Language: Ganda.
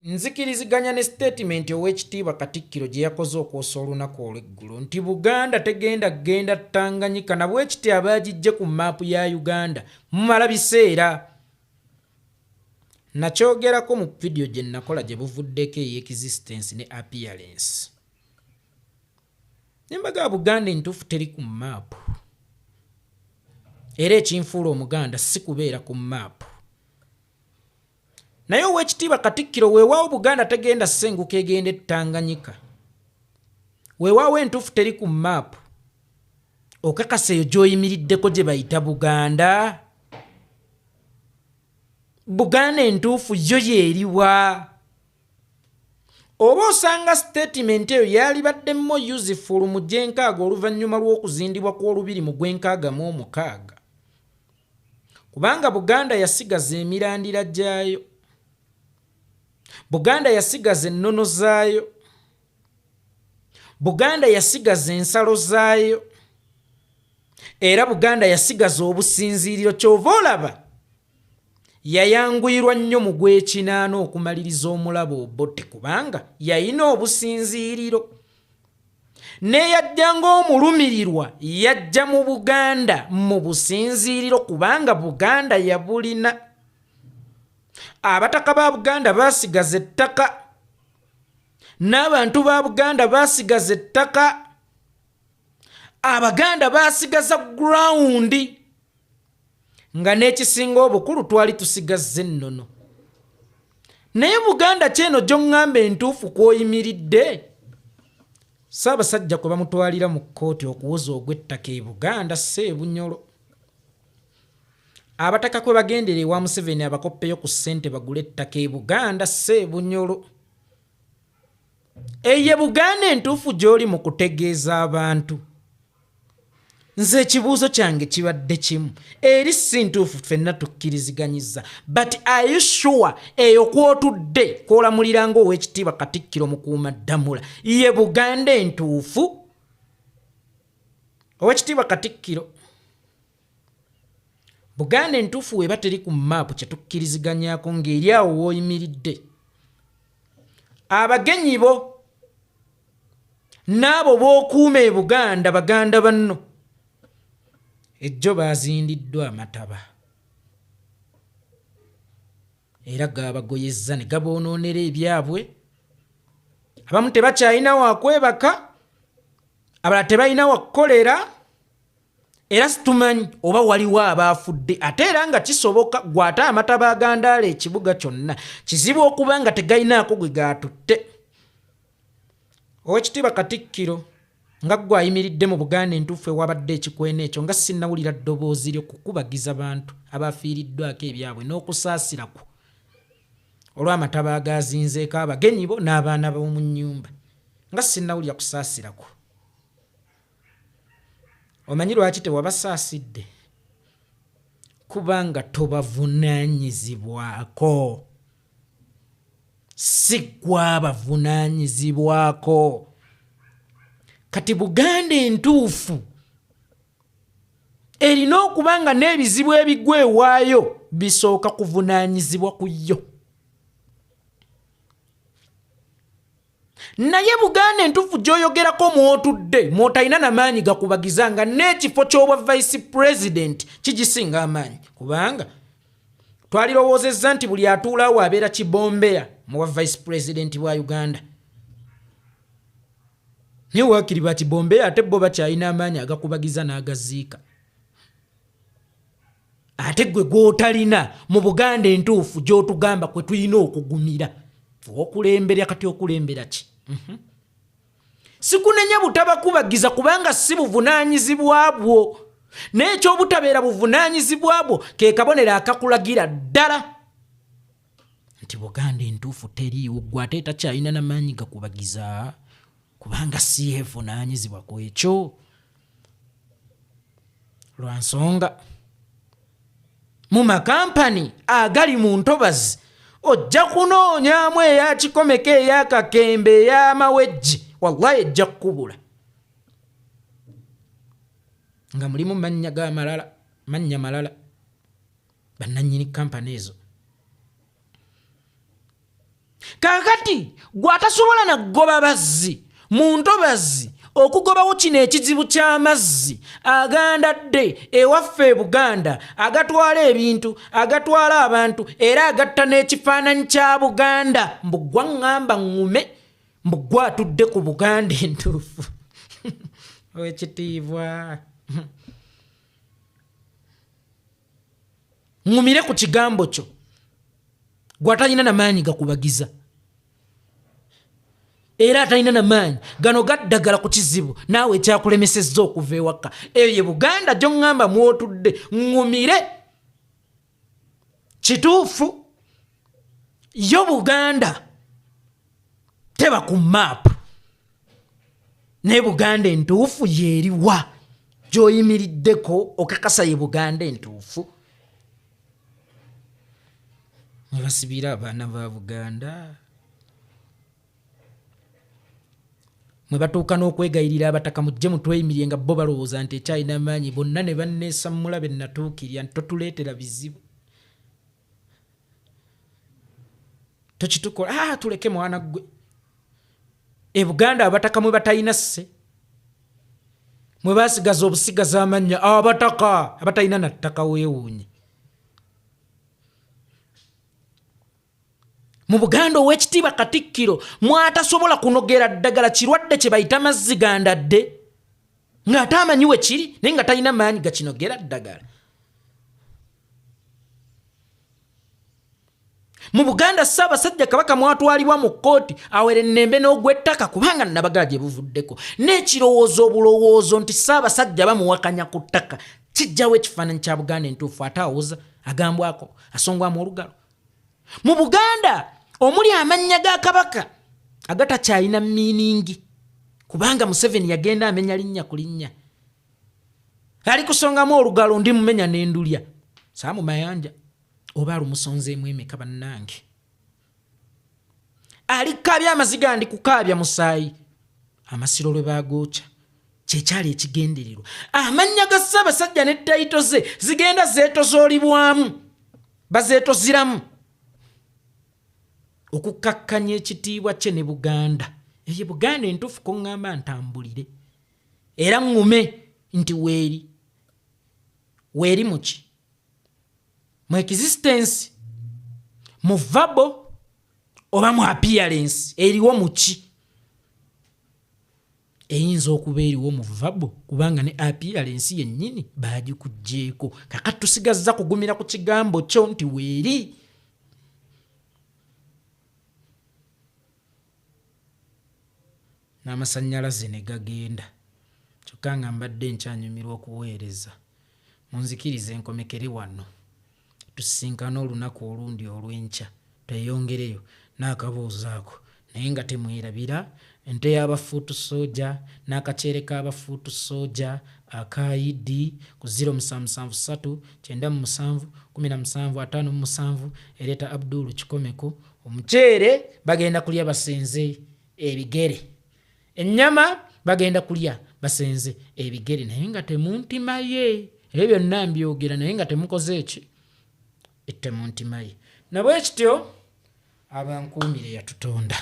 Nzikiriziganya ne statement ow'ekitiibwa Katikkiro gye yakoze okwosa olunaku olw'eggulu nti Buganda genda Tanganyika na bwekiti abaagijje ku maapu ya Uganda mumala biseera. Nakyogerako mu vidiyo gye nakola gye buvuddeko ey'existence ne appearance. Embaga Buganda entuufu teri ku maapu. Era ekinfuula Omuganda si kubeera ku maapu. Naye ow'ekitiibwa Katikkiro weewaawo Buganda tegenda ssenguka egende Tanganyika. Weewaawo entuufu teri ku maapu. Okakasa eyo gy'oyimiriddeko gye bayita Buganda. Buganda entuufu yo yeeriwa. Oba osanga statement eyo yalibadde mo useful mu gyenkaaga oluvannyuma lw'okuzindibwa kw'olubiri mu gwenkaaga mu omukaaga. Kubanga Buganda yasigaza emirandira gyayo. Buganda yasigaza ennono zaayo. Buganda yasigaza ensalo zaayo. Era Buganda yasigaza obusinziiriro kyova olaba. Yayanguyirwa nnyo mu gw'ekinaana okumaliriza omulabo obote kubanga yayina obusinziiriro. Neyajja ng'omulumirirwa yajja mu Buganda mu businziiriro kubanga Buganda yabulina. Abataka ba Buganda baasigaza ettaka. N'abantu ba Buganda baasigaza ettaka. Abaganda baasigaza ground. Nga n'ekisinga obukulu twali tusigaza ennono. Naye Buganda kyeno gy'oŋŋamba entuufu kw'oyimiridde. Ssaabasajja kwe bamutwalira mu kkooti okuwoza ogw'ettaka e Buganda Ssebunyolo. Abataka kwe bagendera ewa Museveni abakoppeyo ku ssente bagule ettaka e Buganda Ssebunyolo. Eye Buganda entuufu gy'oli mu kutegeeza abantu. Nze ekibuuzo kyange kibadde kimu. Eri si ntuufu ffenna tukkiriziganyiza. But are you sure eyo kw'otudde kw'olamulira ng'ow'ekitiibwa Katikkiro Mukuumaddamula ye Buganda entuufu? Ow'ekitiibwa Katikkiro, Buganda entuufu weeba teri ku maapu kye tukkiriziganyaako ng'eri awo w'oyimiridde. Abagenyi bo n'abo b'okuuma e Buganda Baganda banno ejjo baazindiddwa amataba. Era gaabagoyezza ne gaboonoonera ebyabwe. Abamu tebakyalina wa kwebaka, abalala tebalina wa kukolera. Era situmanyi oba waliwo abaafudde ate era nga kisoboka gw'ate amataba agandaala ekibuga kyonna kizibu okuba nga tegalinaako gwe gaatutte. Ow'ekitiibwa Katikkiro nga ggwe ayimiridde mu Buganda entuufu ewabadde ekikwena ekyo nga sinnawulira ddoboozi ly'okukubagiza bantu abafiiriddwako ebyabwe n'okusaasirako olw'amataba agazinzeeko abagenyi bo n'abaana b'omu nnyumba. Nga sinnawulira kusaasirako. Omanyi lwaki tewabasaasidde? Kubanga tobavunaanyizibwako. Si ggwe abavunaanyizibwako. Kati Buganda entuufu erina okuba nga n'ebizibu ebigwa ewaayo bisooka kuvunaanyizibwa ku yo. Naye Buganda entuufu gy'oyogerako mw'otudde mw'otalina n'amaanyi gakubagiza nga n'ekifo ky'obwa vice president kigisinga amaanyi. Kubanga twalirowoozezza nti buli atuulawo abeera kibombeya mu bwa vice president bwa Uganda. Naye waakiri ba kibombeya ate bo bakyalina amaanyi agakubagiza n'agaziika. Ate gwe gw'otalina mu Buganda entuufu gy'otugamba kwe tulina okugumira. Okulembera kati okulembera ki? Sikunenya butabakubagiza kubanga si buvunaanyizibwa bwo. N'ekyobutabeera buvunaanyizibwa bwo ke kabonero akakulagira ddala nti Buganda entuufu teriiwo, gwe ate takyalina n'amaanyi gakubagiza kubanga si yeevunaanyizibwa ku ekyo. Lwa nsonga mu makampani agali mu ntobazi ojja kunoonyaamu eya kikomeko, eya kakembe, ey'amawejje, wallahi ejja kukubula. Nga mulimu mannya malala bannannyini kampani ezo. Kakati gwatasobola na goba bazzi mu ntobazi okugobawo kino ekizibu ky'amazzi agandadde ewaffe Buganda agatwala ebintu agatwala abantu era agatta n'ekifaananyi kya Buganda mbugwa ngamba ngume mbugwa atudde ku Buganda entuufu owekitiibwa ngumire ku kigambo kyo gwatalina namaanyi gakubagiza era atalina namaanyi gano gaddagala ku kizibu naawe ekyakulemesezza okuva ewaka eyo ye Buganda gy'oŋŋamba mwotudde ngumire kituufu yo Buganda teba ku maapu ne Buganda entuufu yeeriwa gy'oyimiriddeko okakasa ye Buganda entuufu mwebasibira abaana ba Buganda mwe batuuka n'okwegayirira abataka mujje mutweyimirye nga bo balowooza nti ekyalina amaanyi bonna ne banneesammula be natuukirya nti totuleetera bizibu tokitukola tuleke mwana gwe e Buganda abataka mwe batalina sse mwe basigaza obusigaza amannya abataka abatalina na ttaka weewuunye mu Buganda ow'ekitiibwa Katikkiro mwatasobola kunogera ddagala kirwadde kye bayita mazzi gandadde ng'ate amanyi we kiri naye nga talina maanyi gakinogera ddagala. Mu Buganda Ssaabasajja Kabaka mwatwalibwa mu kkooti awere ennembe n'ogw'ettaka kubanga nabagala gye buvuddeko n'ekirowoozo obulowoozo nti Ssaabasajja bamuwakanya ku ttaka kijjawo ekifaananyi kya Buganda entuufu ate awoza agambwako asongwamu olugalo. Mu Buganda omuli amannya ga Kabaka agatakyalina miiningi kubanga Museveni yagenda amenya linnya ku linnya ali kusongamu olugalo ndi mumenya n'endulya saamu mayanja oba alumusonzeemu emeka bannange alikkaabya amaziga ndi kukaabya musaayi amasiro lwe baagooca kyekyali ekigendererwa amannya ga Ssaabasajja ne ttayito ze zigenda zeetozoolibwamu bazeetoziramu okukakkanya ekitiibwa kye ne Buganda eyo Buganda entuufu ko ŋŋamba ntambulire era ŋŋume nti weeri muki mu existence mu verbal oba mu appearance eriwo muki eyinza okuba eriwo mu verbal kubanga ne appearance yennyini baagikuggyeeko kakati tusigazza kugumira ku kigambo kyo nti weeri n'amasannyalaze ne gagenda kyokka nga mbadde nkyanyumirwa okuweereza munzikirize enkomekere wano tusisinkana olunaku olundi olw'enkya tweyongereyo n'akaboozi ako naye nga temwerabira ente y'abafuutu sooja n'akaceere k'abafuutu sooja akaidi ku 0773 97 17 57 ereeta Abdul Kikomeko omuceere bagenda kulya basenze ebigere ennyama bagenda kulya basenze ebigere naye nga temuntimaye ebyo byonna mbyogera naye nga temukoze eki ettemuntimaye nabwe kityo abankuumire yatutonda.